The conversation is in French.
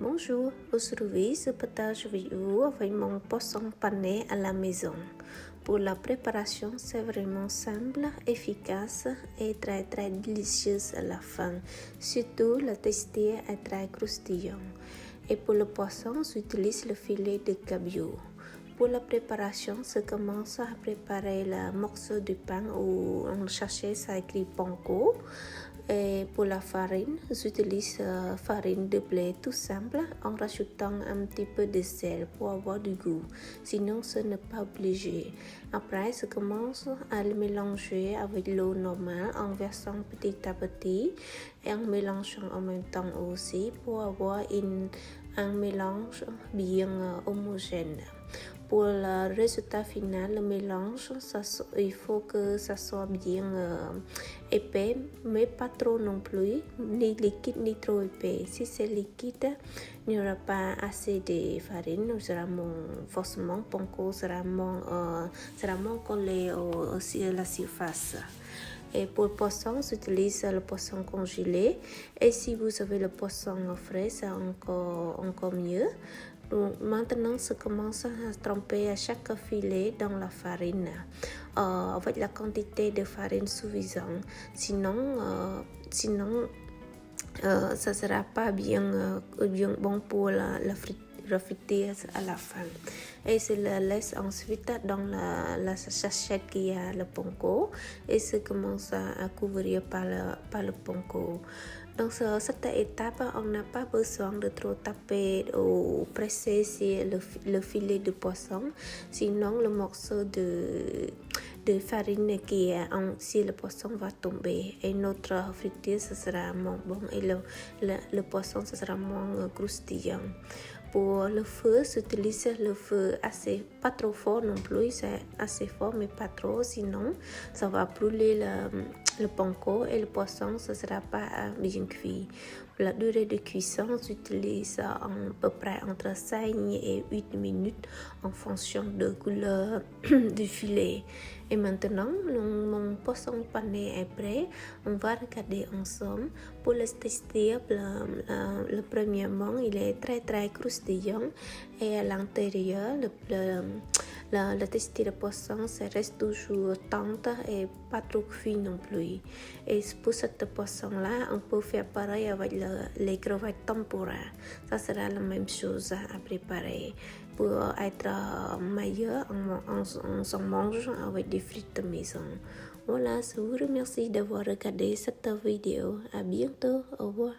Bonjour, aujourd'hui je partage avec vous avec mon poisson pané à la maison. Pour la préparation, c'est vraiment simple, efficace et très délicieuse à la fin. Surtout, la texture est très croustillant. Et pour le poisson, j'utilise le filet de cabillaud. Pour la préparation, je commence à préparer le morceau de pain ou en sachet, ça écrit panko. Et pour la farine, j'utilise farine de blé tout simple en rajoutant un petit peu de sel pour avoir du goût. Sinon, ce n'est pas obligé. Après, je commence à le mélanger avec l'eau normale en versant petit à petit et en mélangeant en même temps aussi pour avoir un mélange bien homogène. Pour le résultat final, le mélange, il faut que ça soit bien épais, mais pas trop non plus, ni liquide ni trop épais. Si c'est liquide, il n'y aura pas assez de farine, forcément, panko sera moins collé à la surface. Et pour le poisson, j'utilise le poisson congelé. Et si vous avez le poisson frais, c'est encore mieux. Donc, maintenant, je commence à tremper à chaque filet dans la farine avec la quantité de farine suffisante. Sinon, ça ne sera pas bien bon pour la friture à la fin. Et je le laisse ensuite dans la sachet qui a le panko et je commence à couvrir par le panko. Dans cette étape, on n'a pas besoin de trop taper ou presser sur le filet de poisson, sinon le morceau de farine qui est sur le poisson va tomber et notre friture ce sera moins bon et le poisson ce sera moins croustillant. Pour le feu, j'utilise le feu pas trop fort non plus, c'est assez fort mais pas trop, sinon ça va brûler le panko et le poisson ne sera pas bien cuit. Pour la durée de cuisson, j'utilise à peu près entre 5 et 8 minutes en fonction de couleur du filet. Et maintenant, mon poisson pané est prêt. On va regarder ensemble. Pour le texture, le premièrement, il est très croustillant et à l'intérieur, la texture de poisson reste toujours tendre et pas trop cuit non plus. Et pour cette poisson-là, on peut faire pareil avec les crevettes tempura. Ça sera la même chose à préparer. Pour être meilleur, on s'en mange avec des frites maison. Voilà, je vous remercie d'avoir regardé cette vidéo. À bientôt, au revoir.